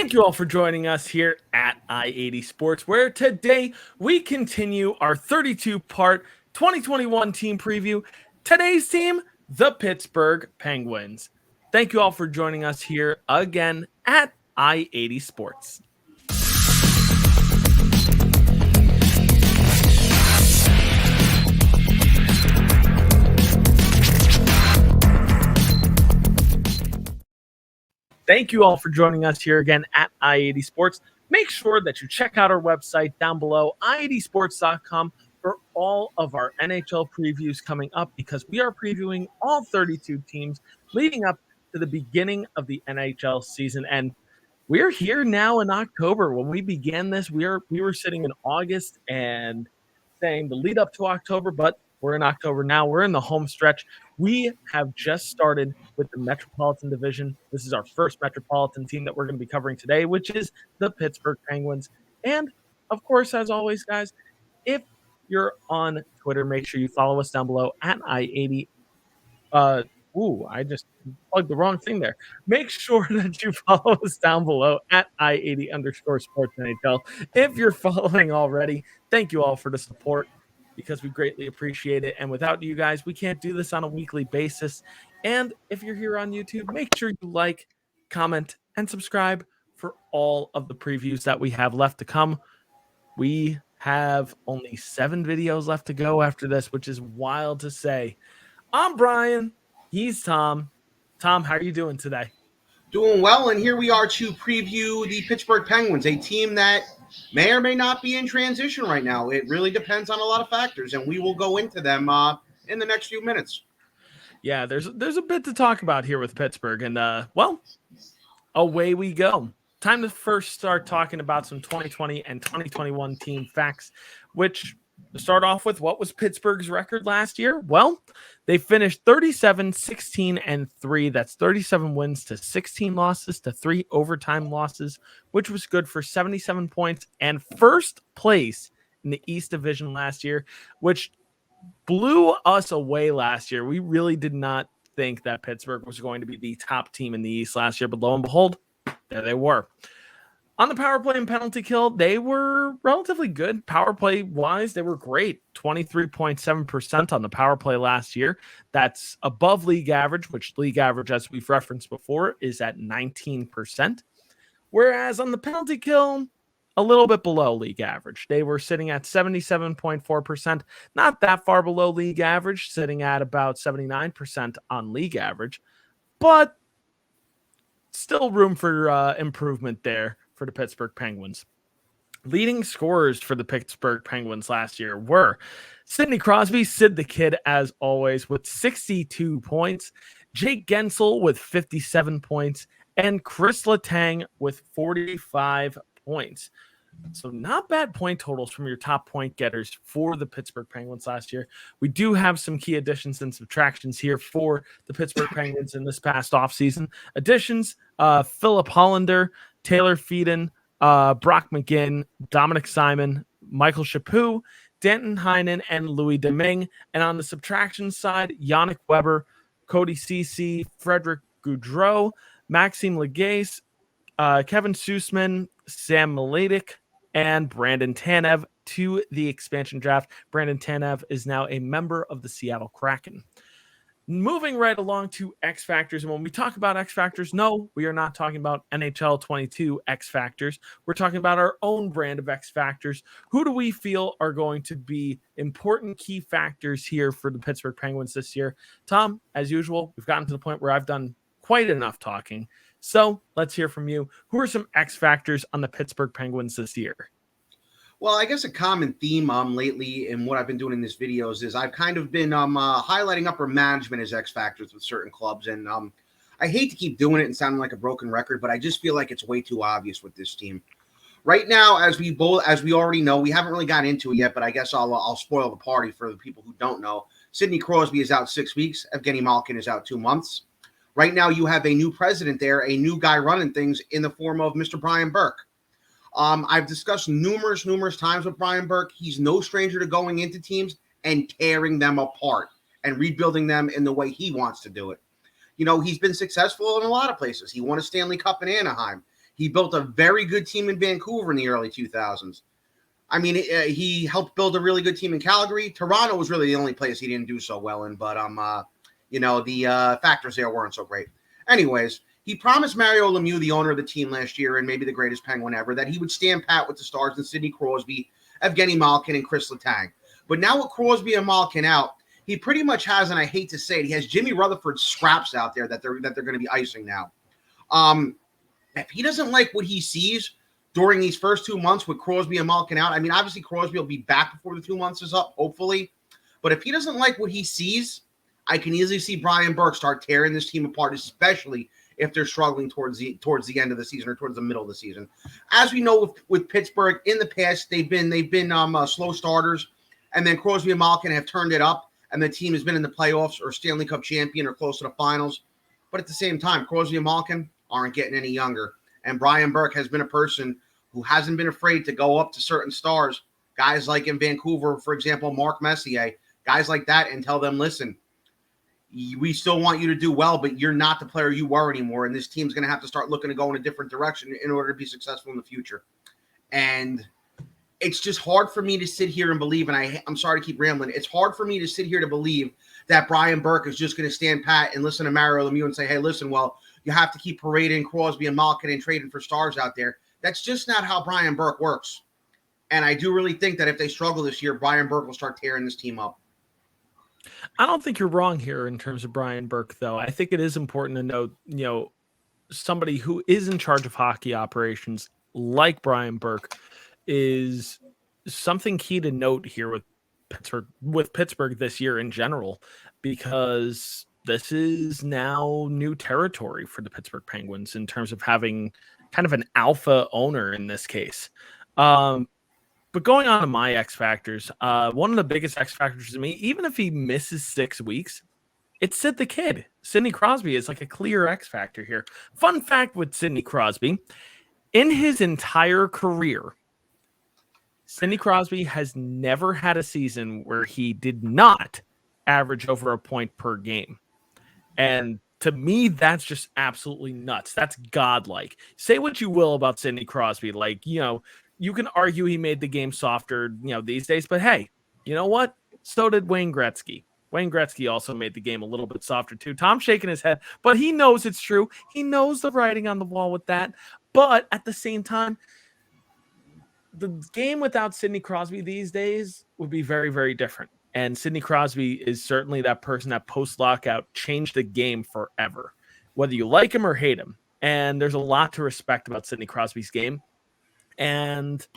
Thank you all for joining us here at I-80 Sports, where today we continue our 32-part 2021 team preview. Today's team, the Pittsburgh Penguins. Thank you all for joining us here again at I-80 Sports. Thank you all for joining us here again at I-80 Sports. Make sure that you check out our website down below, i80sports.com, for all of our NHL previews coming up, because we are previewing all 32 teams leading up to the beginning of the NHL season. And we're here now in October. When we began this, we were sitting in August and saying the lead up to October, but we're in October now. We're in the home stretch. We have just started with the Metropolitan Division. This is our first Metropolitan team that we're going to be covering today, which is the Pittsburgh Penguins. And, of course, as always, guys, if you're on Twitter, make sure you follow us down below at I-80. I just plugged the wrong thing there. Make sure that you follow us down below at I-80_Sports NHL. If you're following already, thank you all for the support, because we greatly appreciate it. And without you guys, we can't do this on a weekly basis. And if you're here on YouTube, make sure you like, comment, and subscribe for all of the previews that we have left to come. We have only 7 videos left to go after this, which is wild to say. I'm Brian. He's Tom. Tom, how are you doing today? Doing well, and here we are to preview the Pittsburgh Penguins, a team that may or may not be in transition right now. It really depends on a lot of factors, and we will go into them in the next few minutes. Yeah, there's a bit to talk about here with Pittsburgh, and away we go. Time to first start talking about some 2020 and 2021 team facts, which, to start off with, what was Pittsburgh's record last year? Well, they finished 37, 16, and 3. That's 37 wins to 16 losses to 3 overtime losses, which was good for 77 points and first place in the East Division last year, which blew us away last year. We really did not think that Pittsburgh was going to be the top team in the East last year, but lo and behold, there they were. On the power play and penalty kill, they were relatively good. Power play wise, they were great. 23.7% on the power play last year. That's above league average, which league average, as we've referenced before, is at 19%. Whereas on the penalty kill, a little bit below league average. They were sitting at 77.4%, not that far below league average, sitting at about 79% on league average, but still room for improvement there for the Pittsburgh Penguins. Leading scorers for the Pittsburgh Penguins last year were Sidney Crosby, Sid the Kid, as always, with 62 points, Jake Gensel with 57 points, and Chris Letang with 45 points. So not bad point totals from your top point getters for the Pittsburgh Penguins last year. We do have some key additions and subtractions here for the Pittsburgh Penguins in this past offseason. Additions, Philip Hollander, Taylor Feeden, Brock McGinn, Dominic Simon, Michael Chaput, Danton Heinen, and Louis Domingue. And on the subtraction side, Yannick Weber, Cody Ceci, Frederick Gaudreau, Maxime Legace, Kevin Sussman, Sam Miletic, and Brandon Tanev to the expansion draft. Brandon Tanev is now a member of the Seattle Kraken. Moving right along to XFactors. And when we talk about XFactors, no, we are not talking about NHL 22 XFactors. We're talking about our own brand of XFactors. Who do we feel are going to be important key factors here for the Pittsburgh Penguins this year? Tom, as usual, we've gotten to the point where I've done quite enough talking. So let's hear from you. Who are some X factors on the Pittsburgh Penguins this year? Well, I guess a common theme lately in what I've been doing in these videos is I've kind of been highlighting upper management as X factors with certain clubs. And I hate to keep doing it and sounding like a broken record, but I just feel like it's way too obvious with this team. Right now, as we already know, we haven't really gotten into it yet, but I guess I'll spoil the party for the people who don't know. Sidney Crosby is out 6 weeks. Evgeny Malkin is out 2 months. Right now, you have a new president there, a new guy running things in the form of Mr. Brian Burke. I've discussed numerous times with Brian Burke. He's no stranger to going into teams and tearing them apart and rebuilding them in the way he wants to do it. You know, he's been successful in a lot of places. He won a Stanley Cup in Anaheim. He built a very good team in Vancouver in the early 2000s. I mean, he helped build a really good team in Calgary. Toronto was really the only place he didn't do so well in, but the factors there weren't so great. Anyways, he promised Mario Lemieux, the owner of the team last year and maybe the greatest Penguin ever, that he would stand pat with the Stars and Sidney Crosby, Evgeny Malkin, and Chris Letang. But now with Crosby and Malkin out, he pretty much has, and I hate to say it, he has Jimmy Rutherford scraps out there that they're going to be icing now. If he doesn't like what he sees during these first 2 months with Crosby and Malkin out, I mean, obviously Crosby will be back before the 2 months is up, hopefully. But if he doesn't like what he sees, I can easily see Brian Burke start tearing this team apart, especially if they're struggling towards the end of the season or towards the middle of the season. As we know with Pittsburgh, in the past, they've been slow starters, and then Crosby and Malkin have turned it up, and the team has been in the playoffs or Stanley Cup champion or close to the finals. But at the same time, Crosby and Malkin aren't getting any younger. And Brian Burke has been a person who hasn't been afraid to go up to certain stars, guys like in Vancouver, for example, Mark Messier, guys like that, and tell them, listen, we still want you to do well, but you're not the player you were anymore, and this team's going to have to start looking to go in a different direction in order to be successful in the future. And it's just hard for me to sit here and believe, and I'm sorry to keep rambling, it's hard for me to sit here to believe that Brian Burke is just going to stand pat and listen to Mario Lemieux and say, hey, listen, well, you have to keep parading Crosby and Malkin and trading for stars out there. That's just not how Brian Burke works. And I do really think that if they struggle this year, Brian Burke will start tearing this team up. I don't think you're wrong here in terms of Brian Burke, though. I think it is important to note, somebody who is in charge of hockey operations like Brian Burke is something key to note here with Pittsburgh this year in general, because this is now new territory for the Pittsburgh Penguins in terms of having kind of an alpha owner in this case. But going on to my X factors, one of the biggest X factors to me, even if he misses 6 weeks, it's Sid the Kid. Sidney Crosby is like a clear X factor here. Fun fact with Sidney Crosby, in his entire career, Sidney Crosby has never had a season where he did not average over a point per game. And to me, that's just absolutely nuts. That's godlike. Say what you will about Sidney Crosby. You can argue he made the game softer, these days. But hey, you know what? So did Wayne Gretzky. Wayne Gretzky also made the game a little bit softer too. Tom's shaking his head, but he knows it's true. He knows the writing on the wall with that. But at the same time, the game without Sidney Crosby these days would be very, very different. And Sidney Crosby is certainly that person that post-lockout changed the game forever, whether you like him or hate him. And there's a lot to respect about Sidney Crosby's game. And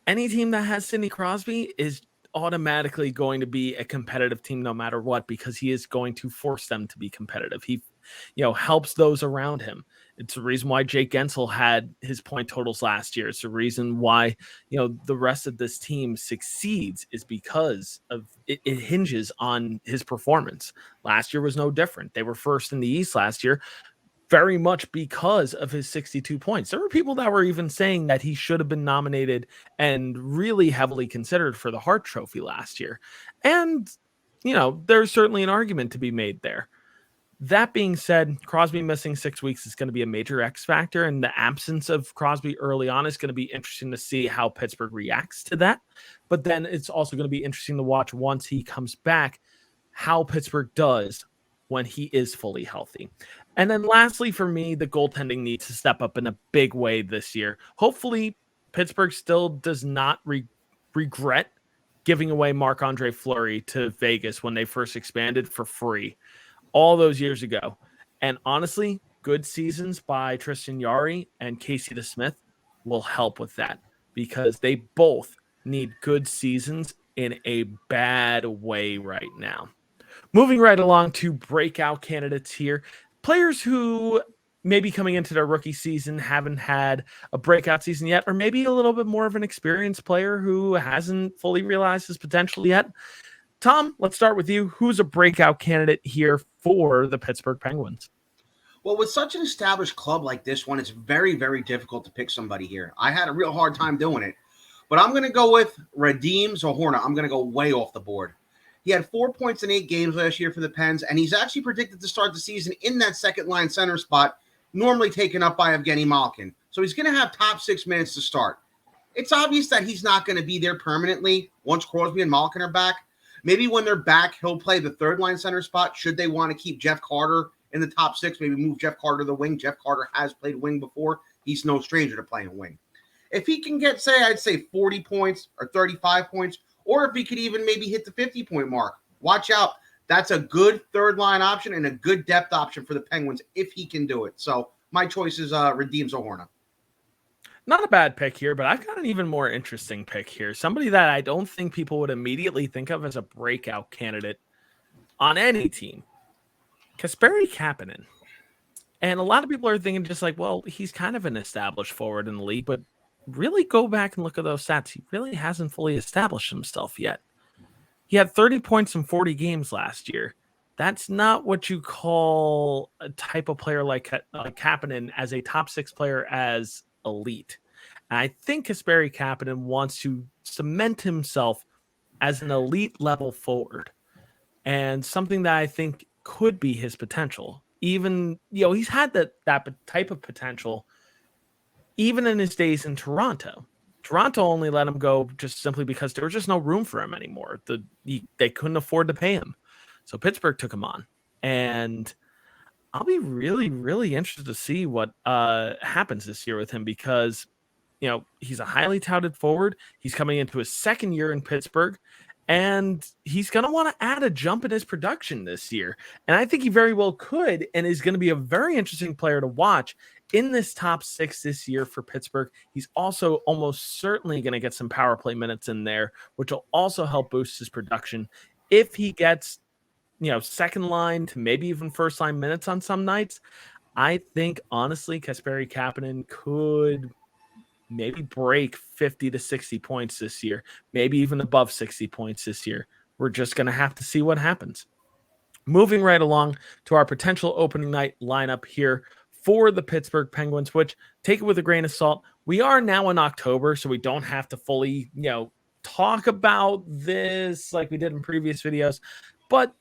any team that has Sidney Crosby is automatically going to be a competitive team no matter what, because he is going to force them to be competitive. He, helps those around him. It's the reason why Jake Gensel had his point totals last year. It's the reason why, the rest of this team succeeds is because of it hinges on his performance. Last year was no different. They were first in the East last year, very much because of his 62 points. There were people that were even saying that he should have been nominated and really heavily considered for the Hart Trophy last year. And, there's certainly an argument to be made there. That being said, Crosby missing 6 weeks is going to be a major X factor, and the absence of Crosby early on is going to be interesting to see how Pittsburgh reacts to that. But then it's also going to be interesting to watch once he comes back, how Pittsburgh does when he is fully healthy. And then lastly, for me, the goaltending needs to step up in a big way this year. Hopefully, Pittsburgh still does not regret giving away Marc-Andre Fleury to Vegas when they first expanded for free all those years ago. And honestly, good seasons by Tristan Jarry and Casey DeSmith will help with that, because they both need good seasons in a bad way right now. Moving right along to breakout candidates here. Players who maybe coming into their rookie season haven't had a breakout season yet, or maybe a little bit more of an experienced player who hasn't fully realized his potential yet. Tom, let's start with you. Who's a breakout candidate here for the Pittsburgh Penguins? Well, with such an established club like this one, it's very, very difficult to pick somebody here. I had a real hard time doing it. But I'm going to go with Radim Zohorna. I'm going to go way off the board. He had 4 points in 8 games last year for the Pens, and he's actually predicted to start the season in that second-line center spot, normally taken up by Evgeny Malkin. So he's going to have top 6 minutes to start. It's obvious that he's not going to be there permanently once Crosby and Malkin are back. Maybe when they're back, he'll play the third line center spot. Should they want to keep Jeff Carter in the top 6, maybe move Jeff Carter to the wing. Jeff Carter has played wing before. He's no stranger to playing wing. If he can get, I'd say 40 points or 35 points, or if he could even maybe hit the 50-point mark, watch out. That's a good third line option and a good depth option for the Penguins if he can do it. So my choice is Radim Zohorna. Not a bad pick here, but I've got an even more interesting pick here. Somebody that I don't think people would immediately think of as a breakout candidate on any team. Kasperi Kapanen. And a lot of people are thinking just like, well, he's kind of an established forward in the league, but really go back and look at those stats. He really hasn't fully established himself yet. He had 30 points in 40 games last year. That's not what you call a type of player like Kapanen as a top 6 player as elite. And I think Kasperi Kapanen wants to cement himself as an elite level forward and something that I think could be his potential. Even, he's had that type of potential even in his days in Toronto. Toronto only let him go just simply because there was just no room for him anymore. They couldn't afford to pay him. So Pittsburgh took him on. And I'll be really, really interested to see what happens this year with him because, he's a highly touted forward. He's coming into his second year in Pittsburgh, and he's going to want to add a jump in his production this year. And I think he very well could and is going to be a very interesting player to watch in this top 6 this year for Pittsburgh. He's also almost certainly going to get some power play minutes in there, which will also help boost his production. If he gets, second line to maybe even first line minutes on some nights, I think honestly, Kasperi Kapanen could maybe break 50 to 60 points this year, maybe even above 60 points this year. We're just going to have to see what happens. Moving right along to our potential opening night lineup here for the Pittsburgh Penguins, which take it with a grain of salt. We are now in October, so we don't have to fully, talk about this like we did in previous videos, but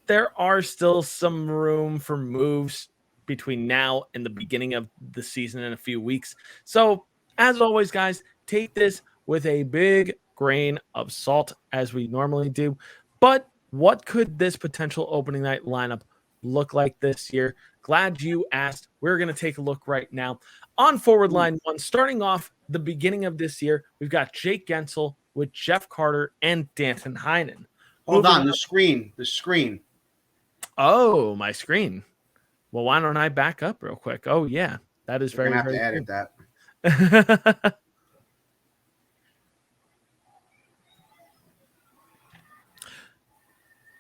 there are still some room for moves between now and the beginning of the season in a few weeks. So as always, guys, take this with a big grain of salt as we normally do. But what could this potential opening night lineup look like this year? Glad you asked. We're going to take a look right now. On forward line 1, starting off the beginning of this year, we've got Jake Gensel with Jeff Carter and Danton Heinen. Hold on, the screen. Oh, my screen. Well, why don't I back up real quick? Oh, yeah. That is very, very to edit that.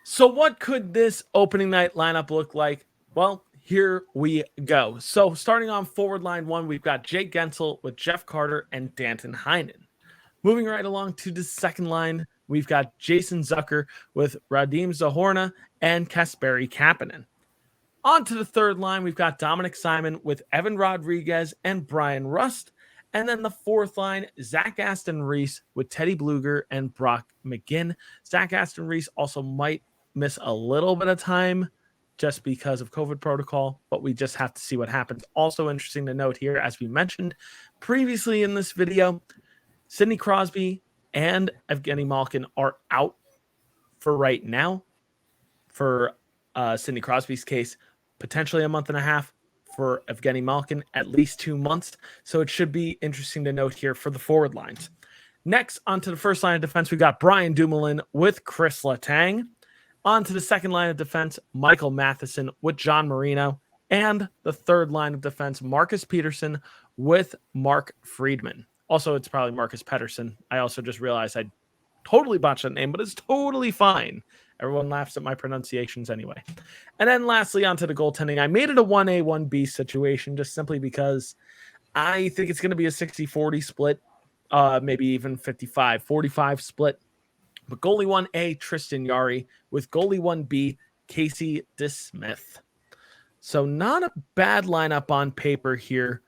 So what could this opening night lineup look like? Well, here we go. So starting on forward line 1, we've got Jake Gensel with Jeff Carter and Danton Heinen. Moving right along to the second line, we've got Jason Zucker with Radim Zohorna and Kasperi Kapanen. On to the third line, we've got Dominic Simon with Evan Rodriguez and Brian Rust. And then the fourth line, Zach Aston Reese with Teddy Bluger and Brock McGinn. Zach Aston Reese also might miss a little bit of time just because of COVID protocol, but we just have to see what happens. Also interesting to note here, as we mentioned previously in this video, Sidney Crosby and Evgeny Malkin are out for right now. For Sidney Crosby's case, potentially a month and a half. For Evgeny Malkin, at least 2 months. So it should be interesting to note here for the forward lines. Next, onto the first line of defense, we've got Brian Dumoulin with Chris Letang. On to the second line of defense, Michael Matheson with John Marino. And the third line of defense, Marcus Peterson with Mark Friedman. Also, it's probably Marcus Pettersson. I also just realized I totally botched that name, but it's totally fine. Everyone laughs at my pronunciations anyway. And then lastly, onto the goaltending. I made it a 1A, 1B situation just simply because I think it's going to be a 60-40 split, maybe even 55-45 split. But goalie 1A, Tristan Jarry, with goalie 1B, Casey DeSmith. So not a bad lineup on paper here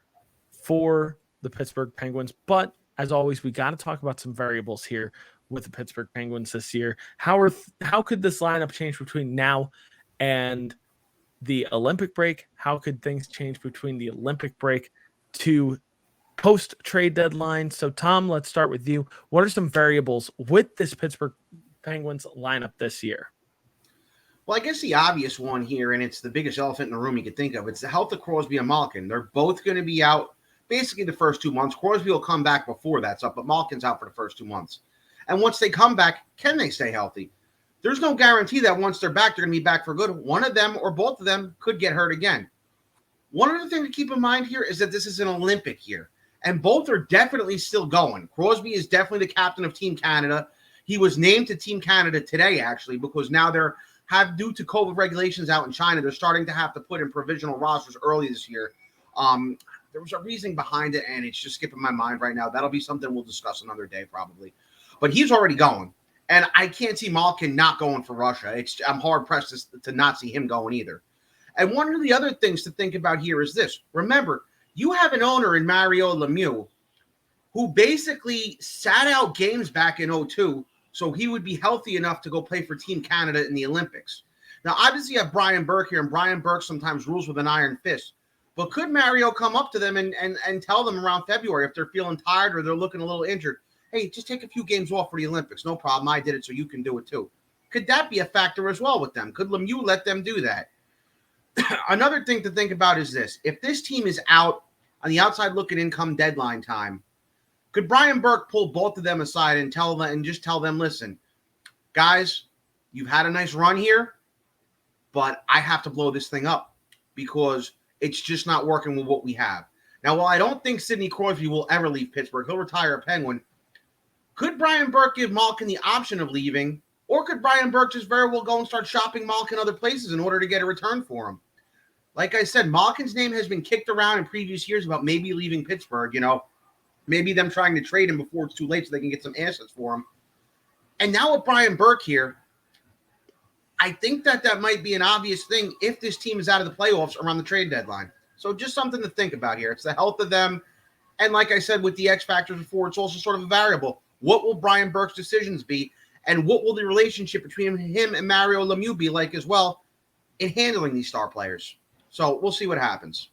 for the Pittsburgh Penguins. But as always, we got to talk about some variables here with the Pittsburgh Penguins this year. How could this lineup change between now and the Olympic break? How could things change between the Olympic break to post-trade deadline. So, Tom, let's start with you. What are some variables with this Pittsburgh Penguins lineup this year? Well, I guess the obvious one here, and it's the biggest elephant in the room you could think of, it's the health of Crosby and Malkin. They're both going to be out basically the first 2 months. Crosby will come back before that's up, but Malkin's out for the first 2 months. And once they come back, can they stay healthy? There's no guarantee that once they're back, they're going to be back for good. One of them or both of them could get hurt again. One other thing to keep in mind here is that this is an Olympic year, and both are definitely still going. Crosby is definitely the captain of Team Canada. He was named to Team Canada today, actually, because now due to COVID regulations out in China, they're starting to have to put in provisional rosters early this year. There was a reasoning behind it, and it's just skipping my mind right now. That'll be something we'll discuss another day probably. But he's already going, and I can't see Malkin not going for Russia. I'm hard-pressed to not see him going either. And one of the other things to think about here is this. Remember, you have an owner in Mario Lemieux who basically sat out games back in 2002 so he would be healthy enough to go play for Team Canada in the Olympics. Now, obviously, you have Brian Burke here, and Brian Burke sometimes rules with an iron fist. But could Mario come up to them and tell them around February if they're feeling tired or they're looking a little injured, hey, just take a few games off for the Olympics. No problem. I did it, so you can do it too. Could that be a factor as well with them? Could Lemieux let them do that? Another thing to think about is this. If this team is out on the outside looking in come deadline time, could Brian Burke pull both of them aside and just tell them, listen, guys, you've had a nice run here, but I have to blow this thing up because it's just not working with what we have. Now, while I don't think Sidney Crosby will ever leave Pittsburgh, he'll retire a Penguin. Could Brian Burke give Malkin the option of leaving, or could Brian Burke just very well go and start shopping Malkin other places in order to get a return for him? Like I said, Malkin's name has been kicked around in previous years about maybe leaving Pittsburgh, maybe them trying to trade him before it's too late so they can get some assets for him. And now with Brian Burke here, I think that might be an obvious thing if this team is out of the playoffs around the trade deadline. So just something to think about here. It's the health of them. And like I said with the XFactors before, it's also sort of a variable. What will Brian Burke's decisions be? And what will the relationship between him and Mario Lemieux be like as well in handling these star players? So we'll see what happens.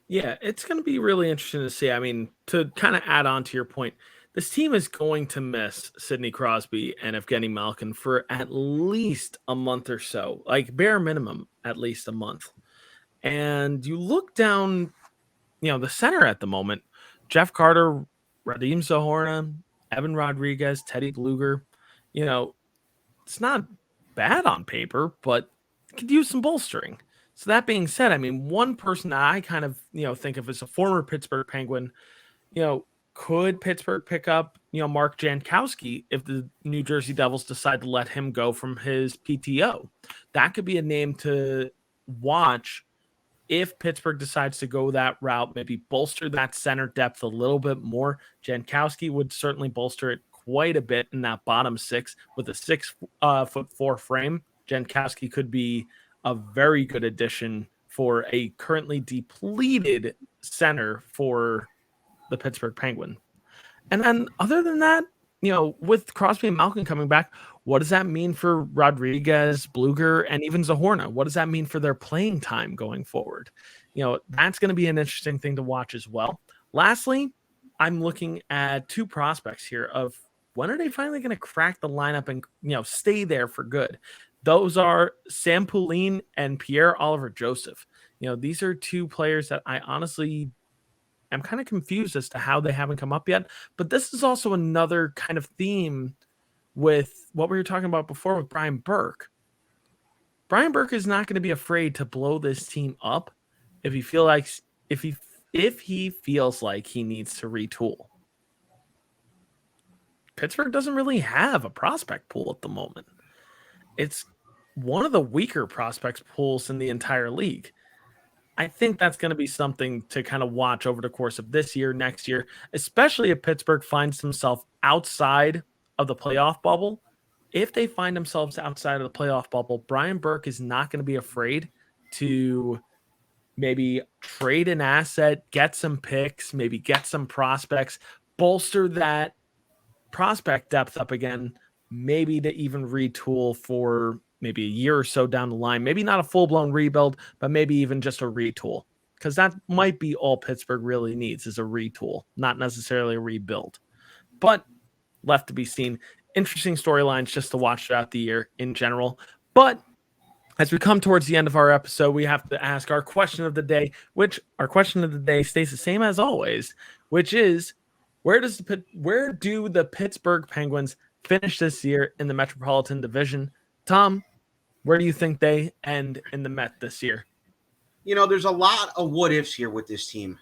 Yeah, it's going to be really interesting to see. I mean, to kind of add on to your point, this team is going to miss Sidney Crosby and Evgeny Malkin for at least a month or so, like bare minimum, at least a month. And you look down, the center at the moment, Jeff Carter, Radim Zohorna, Evan Rodriguez, Teddy Bluger, it's not bad on paper, but could use some bolstering. So that being said, I mean, one person that I kind of, think of as a former Pittsburgh Penguin, could Pittsburgh pick up, Mark Jankowski if the New Jersey Devils decide to let him go from his PTO? That could be a name to watch if Pittsburgh decides to go that route, maybe bolster that center depth a little bit more. Jankowski would certainly bolster it quite a bit in that bottom six with a 6'4" frame. Jankowski could be a very good addition for a currently depleted center for the Pittsburgh Penguins. And then other than that, with Crosby and Malkin coming back, what does that mean for Rodriguez, Bluger, and even Zohorna? What does that mean for their playing time going forward? That's going to be an interesting thing to watch as well. Lastly, I'm looking at two prospects here of when are they finally going to crack the lineup and, stay there for good? Those are Sam Poulin and Pierre-Olivier Joseph. These are two players that I honestly am kind of confused as to how they haven't come up yet. But this is also another kind of theme with what we were talking about before with Brian Burke. Brian Burke is not going to be afraid to blow this team up if he feels like he needs to retool. Pittsburgh doesn't really have a prospect pool at the moment. It's one of the weaker prospects pools in the entire league. I think that's going to be something to kind of watch over the course of this year, next year, especially if Pittsburgh finds himself outside of the playoff bubble. If they find themselves outside of the playoff bubble, Brian Burke is not going to be afraid to maybe trade an asset, get some picks, maybe get some prospects, bolster that prospect depth up again, maybe to even retool for maybe a year or so down the line. Maybe not a full-blown rebuild, but maybe even just a retool. because that might be all Pittsburgh really needs is a retool, not necessarily a rebuild. But left to be seen. Interesting storylines just to watch throughout the year in general. But as we come towards the end of our episode, we have to ask our question of the day, which our question of the day stays the same as always, which is where do the Pittsburgh Penguins finish this year in the Metropolitan Division? Tom, where do you think they end in the Met this year? There's a lot of what ifs here with this team.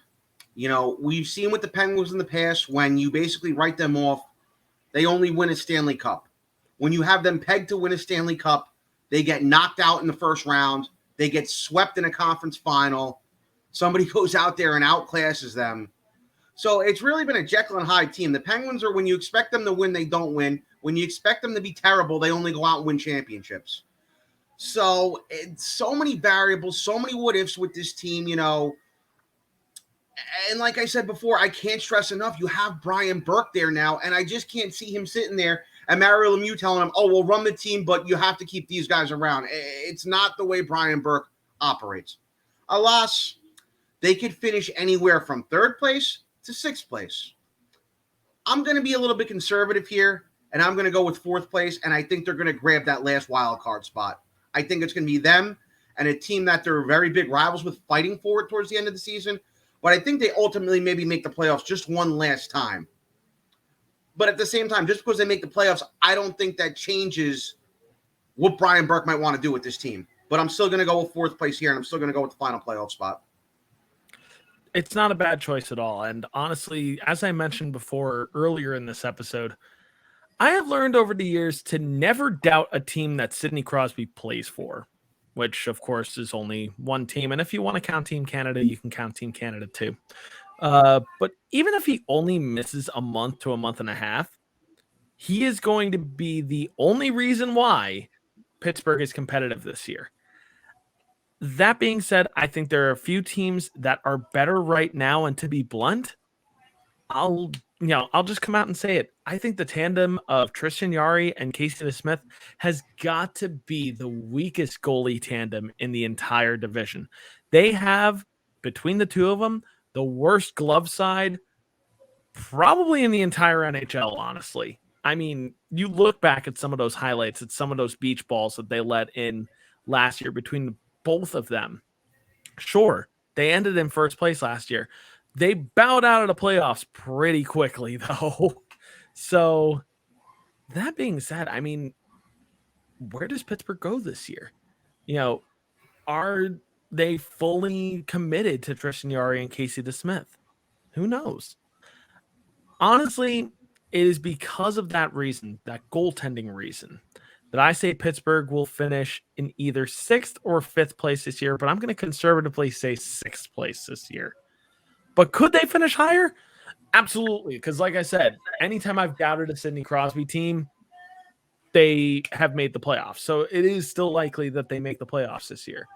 We've seen with the Penguins in the past, when you basically write them off, they only win a Stanley Cup. When you have them pegged to win a Stanley Cup, they get knocked out in the first round. They get swept in a conference final. Somebody goes out there and outclasses them. So it's really been a Jekyll and Hyde team. The Penguins are, when you expect them to win, they don't win. When you expect them to be terrible, they only go out and win championships. So it's so many variables, so many what ifs with this team, And like I said before, I can't stress enough, you have Brian Burke there now, and I just can't see him sitting there and Mario Lemieux telling him, oh, we'll run the team, but you have to keep these guys around. It's not the way Brian Burke operates. Alas, they could finish anywhere from third place to sixth place. I'm going to be a little bit conservative here, and I'm going to go with fourth place, and I think they're going to grab that last wild card spot. I think it's going to be them and a team that they're very big rivals with fighting for it towards the end of the season. But I think they ultimately maybe make the playoffs just one last time. But at the same time, just because they make the playoffs, I don't think that changes what Brian Burke might want to do with this team. But I'm still going to go with fourth place here, and I'm still going to go with the final playoff spot. It's not a bad choice at all. And honestly, as I mentioned before earlier in this episode, I have learned over the years to never doubt a team that Sidney Crosby plays for, which of course is only one team. And if you want to count Team Canada, you can count Team Canada too. But even if he only misses a month to a month and a half, he is going to be the only reason why Pittsburgh is competitive this year. That being said, I think there are a few teams that are better right now, and to be blunt, I'll just come out and say it. I think the tandem of Tristan Jarry and Casey DeSmith has got to be the weakest goalie tandem in the entire division. They have, between the two of them, the worst glove side probably in the entire NHL, honestly. I mean, you look back at some of those highlights, at some of those beach balls that they let in last year between both of them. Sure, they ended in first place last year. They bowed out of the playoffs pretty quickly, though. So, that being said, I mean, where does Pittsburgh go this year? Are they fully committed to Tristan Jarry and Casey DeSmith? Who knows? Honestly, it is because of that reason, that goaltending reason, that I say Pittsburgh will finish in either 6th or 5th place this year, but I'm going to conservatively say 6th place this year. But could they finish higher? Absolutely, because like I said, anytime I've doubted a Sidney Crosby team, they have made the playoffs. So it is still likely that they make the playoffs this year.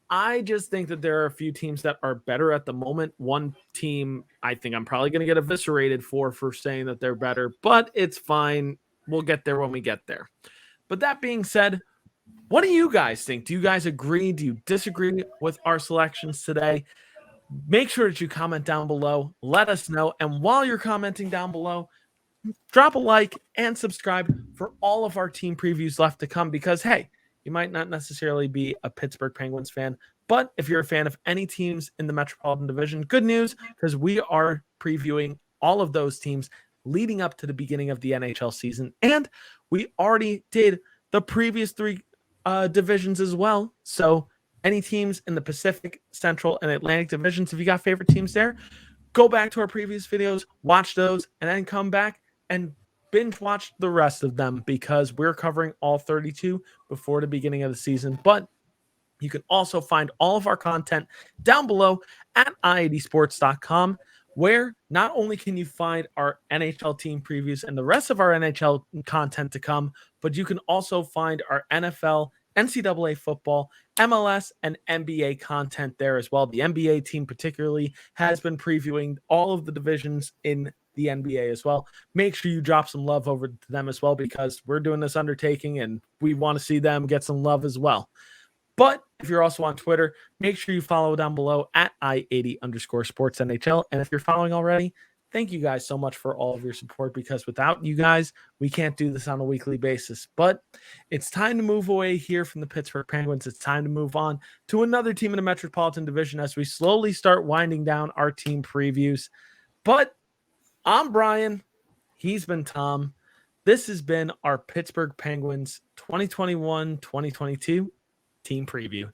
I just think that there are a few teams that are better at the moment. One team I think I'm probably going to get eviscerated for saying that they're better, but it's fine. We'll get there when we get there. But that being said, what do you guys think? Do you guys agree? Do you disagree with our selections today? Make sure that you comment down below. Let us know. And while you're commenting down below, drop a like and subscribe for all of our team previews left to come because, hey, you might not necessarily be a Pittsburgh Penguins fan, but if you're a fan of any teams in the Metropolitan Division, good news, because we are previewing all of those teams leading up to the beginning of the NHL season. And we already did the previous 3 divisions as well. So any teams in the Pacific, Central, and Atlantic divisions, if you got favorite teams there, go back to our previous videos, watch those, and then come back and binge watch the rest of them because we're covering all 32 before the beginning of the season. But you can also find all of our content down below at iadsports.com, where not only can you find our NHL team previews and the rest of our NHL content to come, but you can also find our NFL, NCAA football, MLS, and NBA content there as well. The NBA team particularly has been previewing all of the divisions in the NBA as well. Make sure you drop some love over to them as well because we're doing this undertaking and we want to see them get some love as well. But if you're also on Twitter, make sure you follow down below at I80_sportsNHL. And if you're following already, thank you guys so much for all of your support, because without you guys, we can't do this on a weekly basis. But it's time to move away here from the Pittsburgh Penguins. It's time to move on to another team in the Metropolitan Division as we slowly start winding down our team previews. But I'm Brian. He's been Tom. This has been our Pittsburgh Penguins 2021-2022 team preview.